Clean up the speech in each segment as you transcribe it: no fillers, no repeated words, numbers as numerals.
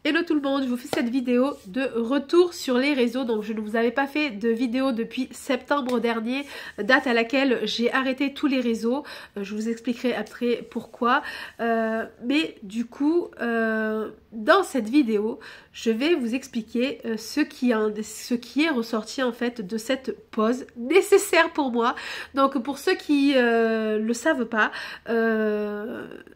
Hello tout le monde, je vous fais cette vidéo de retour sur les réseaux. Donc je ne vous avais pas fait de vidéo depuis septembre dernier, date à laquelle j'ai arrêté tous les réseaux. Je vous expliquerai après pourquoi. Mais du coup, dans cette vidéo, je vais vous expliquer ce qui est ressorti en fait de cette pause nécessaire pour moi. Donc pour ceux qui le savent pas,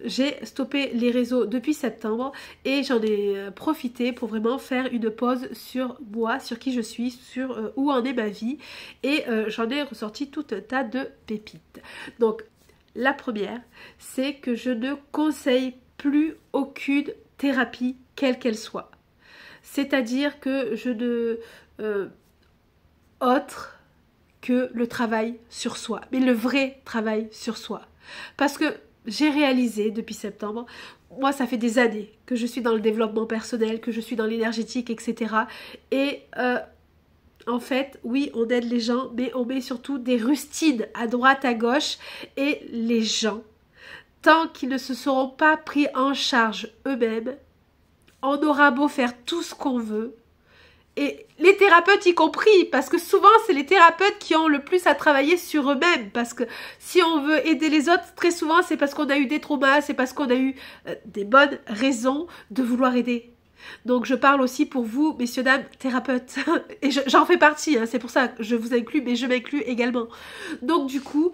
j'ai stoppé les réseaux depuis septembre et j'en ai profiter pour vraiment faire une pause sur moi, sur qui je suis, sur où en est ma vie, et j'en ai ressorti tout un tas de pépites. Donc la première, c'est que je ne conseille plus aucune thérapie quelle qu'elle soit. C'est-à-dire que je ne autre que le travail sur soi, mais le vrai travail sur soi. Parce que j'ai réalisé depuis septembre, moi ça fait des années que je suis dans le développement personnel, que je suis dans l'énergétique, etc. Et en fait, oui, on aide les gens, mais on met surtout des rustines à droite, à gauche. Et les gens, tant qu'ils ne se seront pas pris en charge eux-mêmes, on aura beau faire tout ce qu'on veut, et les thérapeutes y compris, parce que souvent c'est les thérapeutes qui ont le plus à travailler sur eux-mêmes, parce que si on veut aider les autres, très souvent c'est parce qu'on a eu des traumas, c'est parce qu'on a eu des bonnes raisons de vouloir aider. Donc je parle aussi pour vous, messieurs, dames, thérapeutes, et j'en fais partie, hein, c'est pour ça que je vous inclus, mais je m'inclus également. Donc du coup,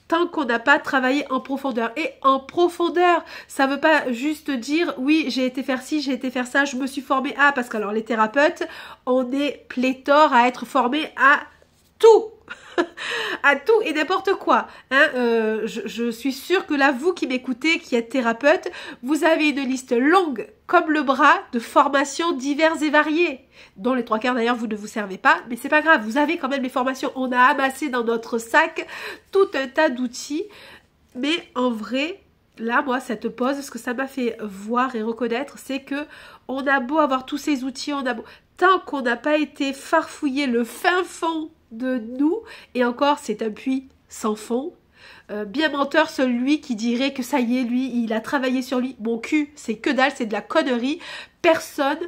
tant qu'on n'a pas travaillé en profondeur. Et en profondeur, ça veut pas juste dire, oui, j'ai été faire ci, j'ai été faire ça, je me suis formée à... Parce que alors les thérapeutes, on est pléthore à être formés à tout. À tout et n'importe quoi. Hein, je suis sûre que là, vous qui m'écoutez, qui êtes thérapeute, vous avez une liste longue comme le bras de formations diverses et variées, dont les trois quarts d'ailleurs vous ne vous servez pas, mais c'est pas grave, vous avez quand même les formations. On a amassé dans notre sac tout un tas d'outils, mais en vrai, là, moi, cette pause, ce que ça m'a fait voir et reconnaître, c'est que on a beau avoir tous ces outils, on a beau... Tant qu'on n'a pas été farfouiller le fin fond de nous, et encore c'est un puits sans fond, bien menteur celui qui dirait que ça y est, lui, il a travaillé sur lui. Mon cul, c'est que dalle, c'est de la connerie. Personne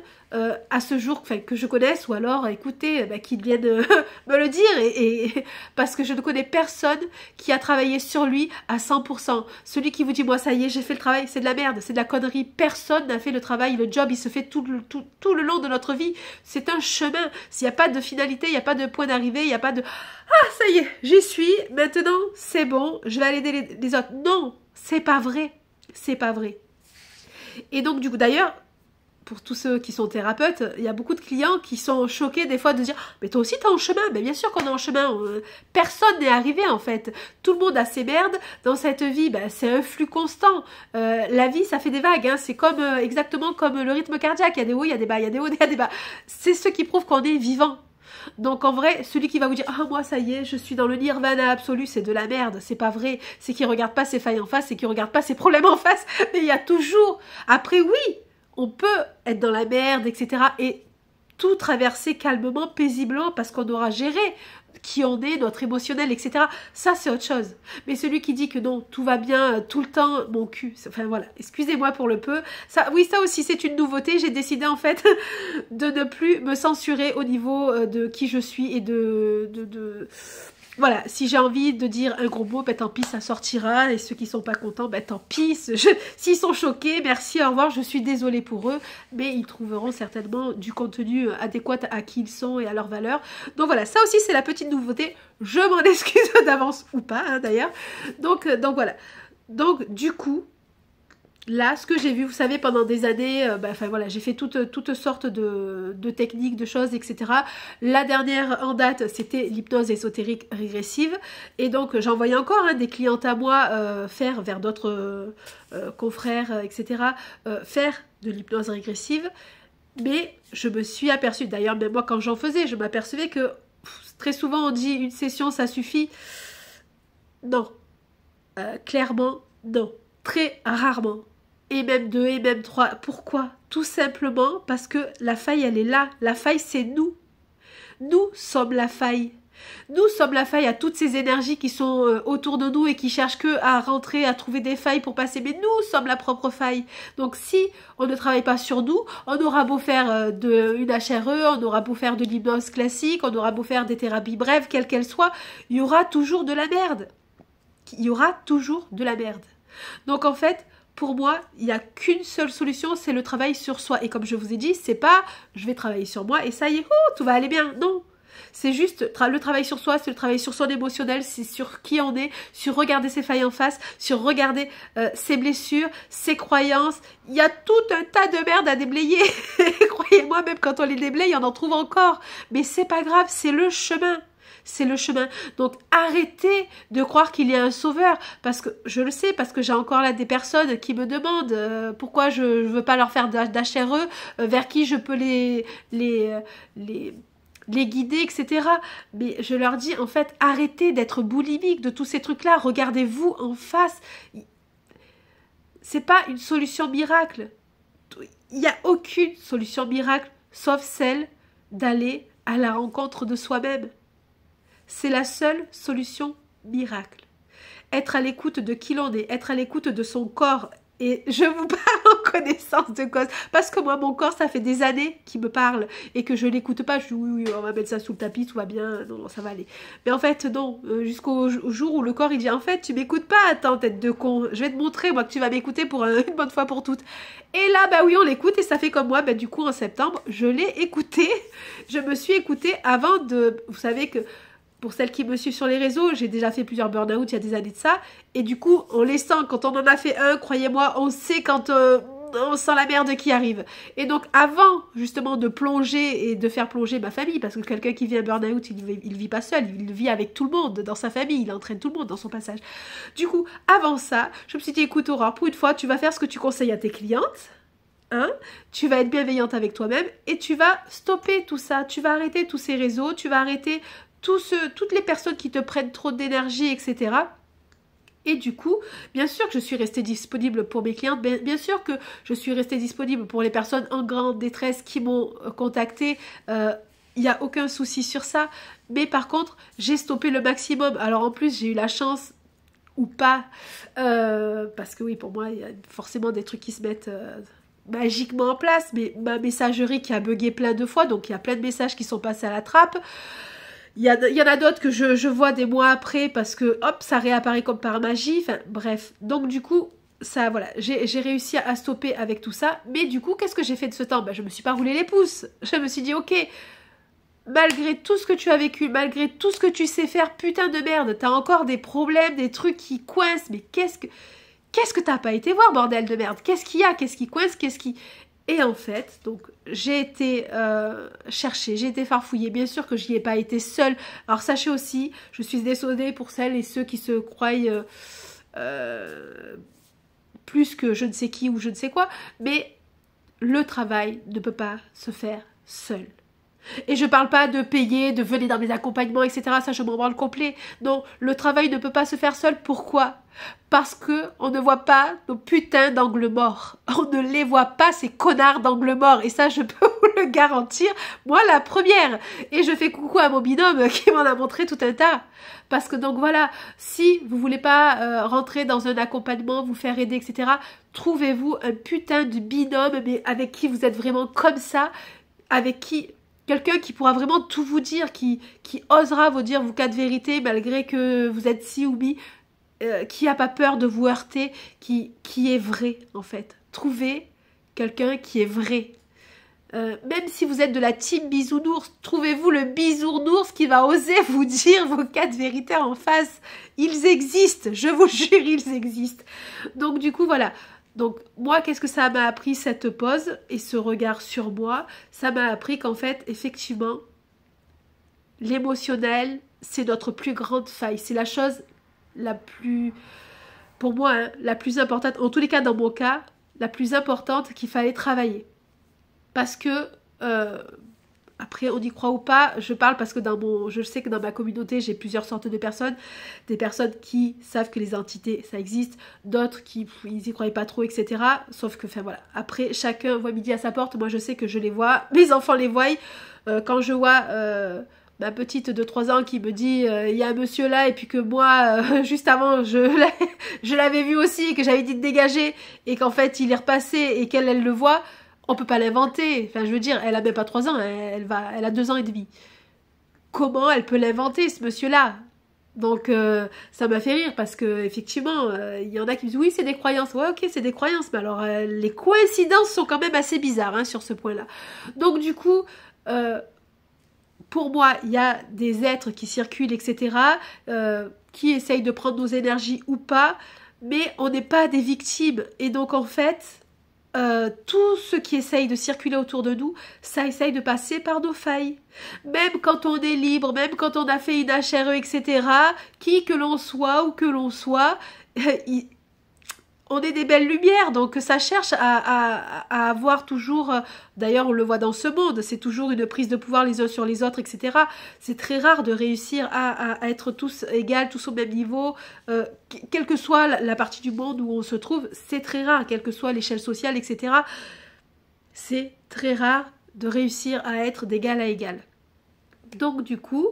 à ce jour, enfin, que je connaisse, ou alors, écoutez, qu'il vienne me le dire, et parce que je ne connais personne qui a travaillé sur lui à 100%. Celui qui vous dit, moi, ça y est, j'ai fait le travail, c'est de la merde, c'est de la connerie. Personne n'a fait le travail, le job, il se fait tout le long de notre vie. C'est un chemin. S'il n'y a pas de finalité, il n'y a pas de point d'arrivée, il n'y a pas de... Ah, ça y est, j'y suis, maintenant, c'est bon, je vais aller aider les autres. Non, c'est pas vrai. C'est pas vrai. Et donc, du coup, d'ailleurs, pour tous ceux qui sont thérapeutes, il y a beaucoup de clients qui sont choqués des fois de dire « Mais toi aussi, t'es en chemin !» Mais bien sûr qu'on est en chemin. Personne n'est arrivé, en fait. Tout le monde a ses merdes. Dans cette vie, ben, c'est un flux constant. La vie, ça fait des vagues. Hein. C'est comme exactement comme le rythme cardiaque. Il y a des hauts, il y a des bas, il y a des hauts, il y a des bas. C'est ce qui prouve qu'on est vivant. Donc en vrai, celui qui va vous dire « Ah, moi, ça y est, je suis dans le nirvana absolu », c'est de la merde. C'est pas vrai. C'est qu'il regarde pas ses failles en face, c'est qu'il regarde pas ses problèmes en face. Mais il y a toujours... Après, oui, on peut être dans la merde, etc. et tout traverser calmement, paisiblement, parce qu'on aura géré qui on est, notre émotionnel, etc. Ça, c'est autre chose. Mais celui qui dit que non, tout va bien tout le temps, mon cul, enfin voilà, excusez-moi pour le peu. Ça, oui, ça aussi, c'est une nouveauté. J'ai décidé, en fait, de ne plus me censurer au niveau de qui je suis et voilà, si j'ai envie de dire un gros mot, ben tant pis, ça sortira. Et ceux qui sont pas contents, ben tant pis. S'ils sont choqués, merci, au revoir, je suis désolée pour eux. Mais ils trouveront certainement du contenu adéquat à qui ils sont et à leurs valeurs. Donc voilà, ça aussi c'est la petite nouveauté. Je m'en excuse d'avance ou pas, hein, d'ailleurs. Donc voilà. Donc du coup... Là, ce que j'ai vu, vous savez, pendant des années, enfin voilà, j'ai fait toutes sortes de techniques, de choses, etc. La dernière en date, c'était l'hypnose ésotérique régressive. Et donc, j'en voyais encore des clientes à moi faire vers d'autres confrères, etc. Faire de l'hypnose régressive. Mais je me suis aperçue, d'ailleurs, même moi, quand j'en faisais, je m'apercevais que très souvent, on dit une session, ça suffit. Non. Clairement, non. Très rarement. Et même 2, et même 3. Pourquoi? Tout simplement parce que la faille, elle est là. La faille, c'est nous. Nous sommes la faille. Nous sommes la faille à toutes ces énergies qui sont autour de nous et qui cherchent que à rentrer, à trouver des failles pour passer. Mais nous sommes la propre faille. Donc si on ne travaille pas sur nous, on aura beau faire une HRE, on aura beau faire de l'hypnose classique, on aura beau faire des thérapies brèves, quelles qu'elles soient, il y aura toujours de la merde. Il y aura toujours de la merde. Donc en fait, pour moi, il n'y a qu'une seule solution, c'est le travail sur soi. Et comme je vous ai dit, c'est pas je vais travailler sur moi et ça y est, tout va aller bien. Non. C'est juste le travail sur soi, c'est le travail sur son émotionnel, c'est sur qui on est, sur regarder ses failles en face, sur regarder ses blessures, ses croyances. Il y a tout un tas de merde à déblayer. Croyez-moi, même quand on les déblaye, on en trouve encore. Mais c'est pas grave, c'est le chemin. C'est le chemin. Donc arrêtez de croire qu'il y a un sauveur. Parce que je le sais, parce que j'ai encore là des personnes qui me demandent pourquoi je ne veux pas leur faire d'HRE, vers qui je peux les guider, etc. Mais je leur dis, en fait, arrêtez d'être boulimique de tous ces trucs-là. Regardez-vous en face. C'est pas une solution miracle. Il n'y a aucune solution miracle, sauf celle d'aller à la rencontre de soi-même. C'est la seule solution miracle. Être à l'écoute de qui l'on est, être à l'écoute de son corps. Et je vous parle en connaissance de cause. Parce que moi, mon corps, ça fait des années qu'il me parle et que je l'écoute pas. Je dis oui, on va mettre ça sous le tapis, tout va bien. Non, non, ça va aller. Mais en fait, non. Jusqu'au jour où le corps, il dit en fait, tu m'écoutes pas, attends, tête de con. Je vais te montrer, moi, que tu vas m'écouter pour une bonne fois pour toutes. Et là, bah oui, on l'écoute et ça fait comme moi. Bah, du coup, en septembre, je l'ai écouté. Je me suis écoutée avant de... Vous savez que... Pour celles qui me suivent sur les réseaux, j'ai déjà fait plusieurs burn-out il y a des années de ça. Et du coup, on les sent. Quand on en a fait un, croyez-moi, on sait quand on sent la merde qui arrive. Et donc, avant justement de plonger et de faire plonger ma famille, parce que quelqu'un qui vit un burn-out, il vit pas seul, il vit avec tout le monde dans sa famille, il entraîne tout le monde dans son passage. Du coup, avant ça, je me suis dit, écoute Aurore, pour une fois, tu vas faire ce que tu conseilles à tes clientes. Hein, tu vas être bienveillante avec toi-même et tu vas stopper tout ça. Tu vas arrêter tous ces réseaux, tu vas arrêter... toutes les personnes qui te prennent trop d'énergie, etc. Et du coup, bien sûr que je suis restée disponible pour mes clientes, bien sûr que je suis restée disponible pour les personnes en grande détresse qui m'ont contactée. Il n'y a aucun souci sur ça. Mais par contre, j'ai stoppé le maximum. Alors en plus, j'ai eu la chance, ou pas, parce que oui, pour moi, il y a forcément des trucs qui se mettent... magiquement en place, mais ma messagerie qui a bugué plein de fois, donc il y a plein de messages qui sont passés à la trappe. Il y en a d'autres que je vois des mois après parce que hop, ça réapparaît comme par magie. Enfin, bref. Donc du coup, ça, voilà, j'ai réussi à stopper avec tout ça. Mais du coup, qu'est-ce que j'ai fait de ce temps? Ben, je me suis pas roulé les pouces. Je me suis dit, ok, malgré tout ce que tu as vécu, malgré tout ce que tu sais faire, putain de merde, t'as encore des problèmes, des trucs qui coincent. Mais qu'est-ce que t'as pas été voir, bordel de merde? Qu'est-ce qu'il y a? Qu'est-ce qui coince? Et en fait, donc, j'ai été chercher, j'ai été farfouiller. Bien sûr que j'y ai pas été seule. Alors, sachez aussi, je suis désolée pour celles et ceux qui se croient plus que je ne sais qui ou je ne sais quoi. Mais le travail ne peut pas se faire seul. Et je parle pas de payer, de venir dans mes accompagnements, etc. Ça, je m'en branle complet. Non, le travail ne peut pas se faire seul. Pourquoi? Parce que on ne voit pas nos putains d'angles morts. On ne les voit pas, ces connards d'angles morts. Et ça, je peux vous le garantir. Moi, la première. Et je fais coucou à mon binôme qui m'en a montré tout un tas. Parce que donc voilà, si vous voulez pas rentrer dans un accompagnement, vous faire aider, etc., trouvez-vous un putain de binôme, mais avec qui vous êtes vraiment comme ça, avec qui... Quelqu'un qui pourra vraiment tout vous dire, qui osera vous dire vos cas de vérité malgré que vous êtes ci ou bi, qui n'a pas peur de vous heurter, qui est vrai en fait. Trouvez quelqu'un qui est vrai. Même si vous êtes de la team bisounours, trouvez-vous le bisounours qui va oser vous dire vos cas de vérité en face. Ils existent, je vous jure, ils existent. Donc du coup, voilà. Donc moi, qu'est-ce que ça m'a appris cette pause et ce regard sur moi? Ça m'a appris qu'en fait, effectivement, l'émotionnel, c'est notre plus grande faille. C'est la chose la plus, pour moi, hein, la plus importante, en tous les cas dans mon cas, la plus importante qu'il fallait travailler. Parce que, après on y croit ou pas, je parle parce que je sais que dans ma communauté, j'ai plusieurs sortes de personnes. Des personnes qui savent que les entités, ça existe. D'autres qui, ils y croyaient pas trop, etc. Sauf que, enfin voilà, après, chacun voit midi à sa porte. Moi, je sais que je les vois. Mes enfants les voient. Quand je vois... ma petite de 3 ans qui me dit il y a un monsieur là, et puis que moi, juste avant, je l'avais vu aussi, que j'avais dit de dégager, et qu'en fait, il est repassé, et qu'elle, elle le voit, on peut pas l'inventer. Enfin, je veux dire, elle a même pas 3 ans, elle a 2 ans et demi. Comment elle peut l'inventer, ce monsieur-là? Donc, ça m'a fait rire, parce que effectivement, il y en a qui me disent, oui, c'est des croyances. Ouais, ok, c'est des croyances, mais alors, les coïncidences sont quand même assez bizarres, hein, sur ce point-là. Donc, du coup... pour moi, il y a des êtres qui circulent, etc., qui essayent de prendre nos énergies ou pas, mais on n'est pas des victimes. Et donc, en fait, tout ce qui essaye de circuler autour de nous, ça essaye de passer par nos failles. Même quand on est libre, même quand on a fait une HRE, etc., qui que l'on soit ou que l'on soit, on est des belles lumières, donc ça cherche à avoir toujours, d'ailleurs on le voit dans ce monde, c'est toujours une prise de pouvoir les uns sur les autres, etc. C'est très rare de réussir à être tous égaux, tous au même niveau, quelle que soit la partie du monde où on se trouve, c'est très rare, quelle que soit l'échelle sociale, etc. C'est très rare de réussir à être d'égal à égal. Donc du coup...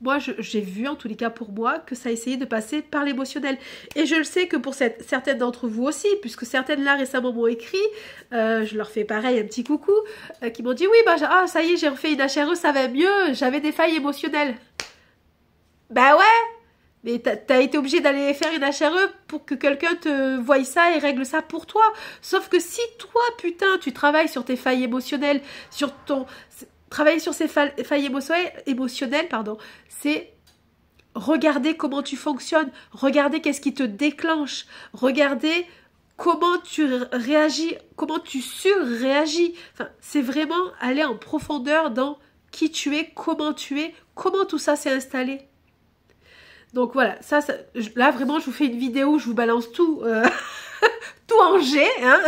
moi, j'ai vu, en tous les cas pour moi, que ça essayait de passer par l'émotionnel. Et je le sais que pour certaines d'entre vous aussi, puisque certaines là récemment m'ont écrit, je leur fais pareil, un petit coucou, qui m'ont dit, oui, bah, ça y est, j'ai refait une HRE, ça va mieux, j'avais des failles émotionnelles. Bah ouais, mais t'as été obligé d'aller faire une HRE pour que quelqu'un te voie ça et règle ça pour toi. Sauf que si toi, putain, tu travailles sur tes failles émotionnelles, sur ton... travailler sur ces failles émotionnelles, pardon, c'est regarder comment tu fonctionnes, regarder qu'est-ce qui te déclenche, regarder comment tu réagis, comment tu surréagis. Enfin, c'est vraiment aller en profondeur dans qui tu es, comment tout ça s'est installé. Donc voilà, là vraiment je vous fais une vidéo où je vous balance tout... tout en G, hein.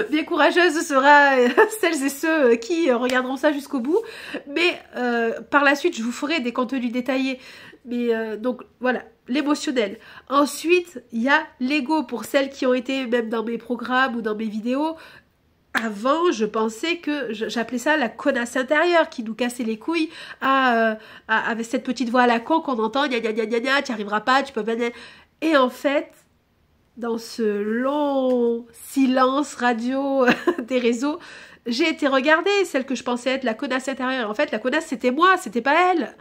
Bien courageuse sera celles et ceux qui regarderont ça jusqu'au bout, mais par la suite je vous ferai des contenus détaillés, mais donc voilà, l'émotionnel. Ensuite il y a l'ego, pour celles qui ont été même dans mes programmes ou dans mes vidéos. Avant, je pensais que, j'appelais ça la connasse intérieure qui nous cassait les couilles avec cette petite voix à la con qu'on entend, gna gna gna gna gna, tu n'y arriveras pas, tu peux pas... Et en fait, dans ce long silence radio des réseaux, j'ai été regarder celle que je pensais être la connasse intérieure. En fait, la connasse, c'était moi, c'était pas elle.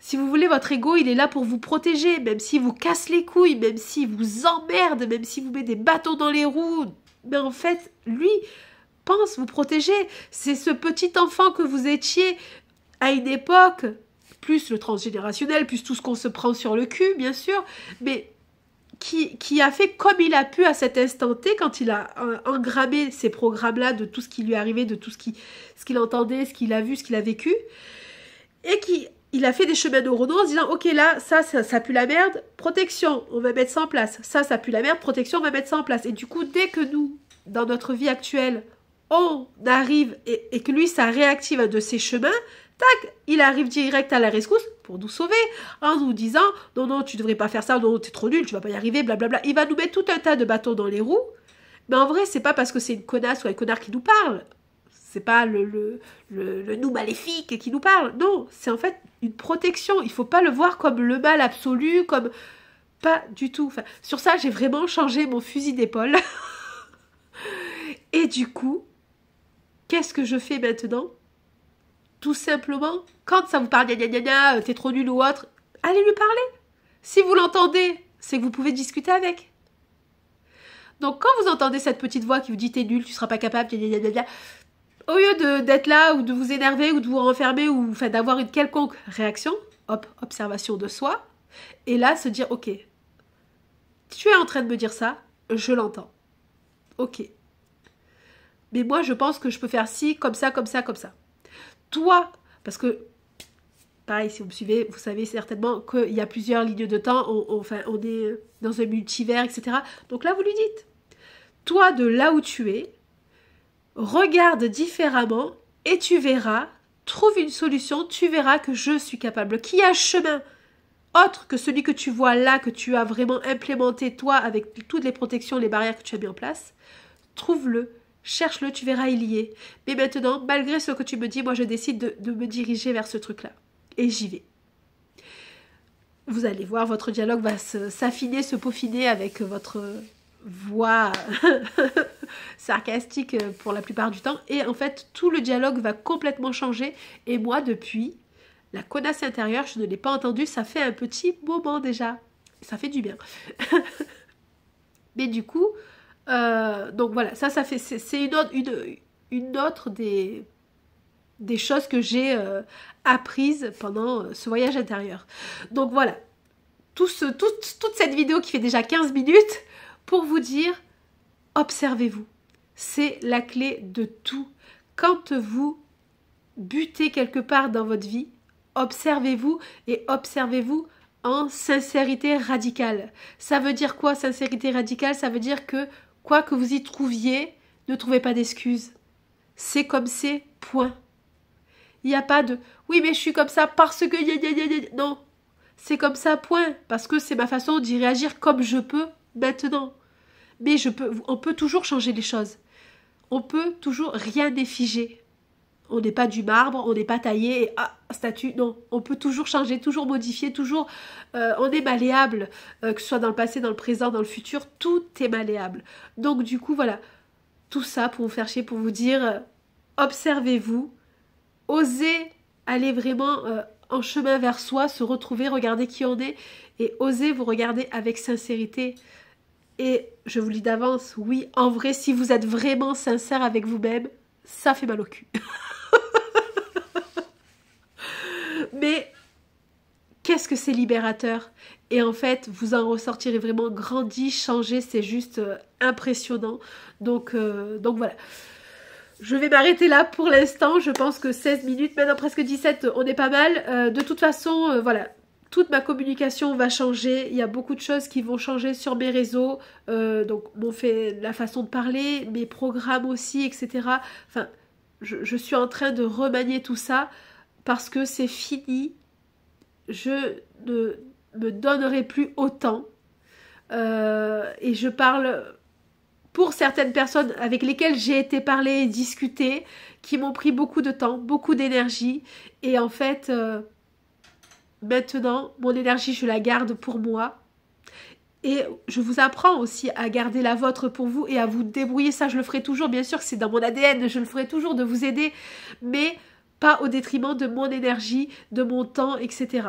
Si vous voulez, votre ego, il est là pour vous protéger, même s'il vous casse les couilles, même s'il vous emmerde, même s'il vous met des bâtons dans les roues. Mais en fait, lui pense vous protéger. C'est ce petit enfant que vous étiez à une époque, plus le transgénérationnel, plus tout ce qu'on se prend sur le cul, bien sûr, mais qui a fait comme il a pu à cet instant T, quand il a engrammé ces programmes-là de tout ce qui lui arrivait, de tout ce qu'il entendait, ce qu'il a vu, ce qu'il a vécu, et il a fait des chemins neuronaux en se disant, ok, là, ça pue la merde, protection, on va mettre ça en place. Ça pue la merde, protection, on va mettre ça en place. Et du coup, dès que nous, dans notre vie actuelle, on arrive et que lui, ça réactive un de ses chemins, tac, il arrive direct à la rescousse pour nous sauver, en nous disant, non, non, tu devrais pas faire ça, non, t'es trop nul, tu vas pas y arriver, blablabla. Il va nous mettre tout un tas de bâtons dans les roues, mais en vrai, c'est pas parce que c'est une connasse ou un connard qui nous parle. C'est pas le nous maléfique qui nous parle. Non, c'est en fait une protection. Il faut pas le voir comme le mal absolu, comme... Pas du tout. Enfin, sur ça, j'ai vraiment changé mon fusil d'épaule. Et du coup, qu'est-ce que je fais maintenant? Tout simplement, quand ça vous parle, gna gna gna, t'es trop nul ou autre, allez lui parler. Si vous l'entendez, c'est que vous pouvez discuter avec. Donc, quand vous entendez cette petite voix qui vous dit t'es nul, tu seras pas capable, gna gna gna gna, au lieu d'être là ou de vous énerver ou de vous renfermer ou enfin, d'avoir une quelconque réaction, hop, observation de soi, et là se dire ok, tu es en train de me dire ça, je l'entends. Ok. Mais moi je pense que je peux faire ci, comme ça, comme ça, comme ça. Toi, parce que pareil, si vous me suivez, vous savez certainement qu'il y a plusieurs lignes de temps, on est dans un multivers, etc. Donc là vous lui dites, toi de là où tu es, regarde différemment et tu verras, trouve une solution, tu verras que je suis capable, qu'il y a un chemin autre que celui que tu vois là, que tu as vraiment implémenté toi avec toutes les protections, les barrières que tu as mis en place, trouve-le cherche-le, tu verras, il y est. Mais maintenant, malgré ce que tu me dis, moi je décide de me diriger vers ce truc-là. Et j'y vais. Vous allez voir, votre dialogue va s'affiner, se peaufiner avec votre voix sarcastique pour la plupart du temps. Et en fait, tout le dialogue va complètement changer. Et moi, depuis, la connasse intérieure, je ne l'ai pas entendue. Ça fait un petit moment déjà. Ça fait du bien. Mais du coup, donc voilà, ça fait, c'est une autre des choses que j'ai apprises pendant ce voyage intérieur. Donc voilà, toute cette vidéo qui fait déjà 15 minutes pour vous dire, observez-vous. C'est la clé de tout. Quand vous butez quelque part dans votre vie, observez-vous et observez-vous en sincérité radicale. Ça veut dire quoi, sincérité radicale? Ça veut dire que quoi que vous y trouviez, ne trouvez pas d'excuses. C'est comme c'est, point. Il n'y a pas de « oui, mais je suis comme ça parce que... » Non, c'est comme ça, point. Parce que c'est ma façon d'y réagir comme je peux maintenant. Mais on peut toujours changer les choses. On peut toujours, rien n'est figé. On n'est pas du marbre, on n'est pas taillé et statue. Non, on peut toujours changer, toujours modifier, toujours... on est malléable, que ce soit dans le passé, dans le présent, dans le futur, tout est malléable. Donc du coup, voilà, tout ça pour vous faire chier, pour vous dire, observez-vous, osez aller vraiment en chemin vers soi, se retrouver, regarder qui on est et osez vous regarder avec sincérité. Et je vous le dis d'avance, oui, en vrai, si vous êtes vraiment sincère avec vous-même, ça fait mal au cul. Mais qu'est-ce que c'est libérateur? Et en fait, vous en ressortirez vraiment grandi, changé, c'est juste impressionnant. Donc voilà. Je vais m'arrêter là pour l'instant. Je pense que 16 minutes, maintenant presque 17, on est pas mal. De toute façon, voilà. Toute ma communication va changer. Il y a beaucoup de choses qui vont changer sur mes réseaux. Donc, la façon de parler, mes programmes aussi, etc. Enfin, je suis en train de remanier tout ça parce que c'est fini. Je ne me donnerai plus autant. Et je parle pour certaines personnes avec lesquelles j'ai été parler et discuter, qui m'ont pris beaucoup de temps, beaucoup d'énergie. Et en fait... maintenant, mon énergie, je la garde pour moi. Et je vous apprends aussi à garder la vôtre pour vous et à vous débrouiller. Ça, je le ferai toujours. Bien sûr que c'est dans mon ADN, je le ferai toujours de vous aider. Mais pas au détriment de mon énergie, de mon temps, etc.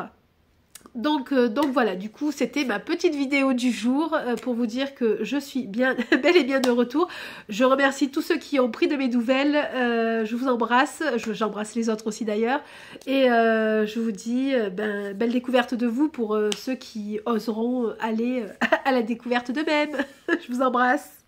Donc voilà, du coup, c'était ma petite vidéo du jour pour vous dire que je suis bien, bel et bien de retour. Je remercie tous ceux qui ont pris de mes nouvelles. Je vous embrasse. J'embrasse les autres aussi d'ailleurs. Et je vous dis, belle découverte de vous pour ceux qui oseront aller à la découverte d'eux-mêmes. Je vous embrasse.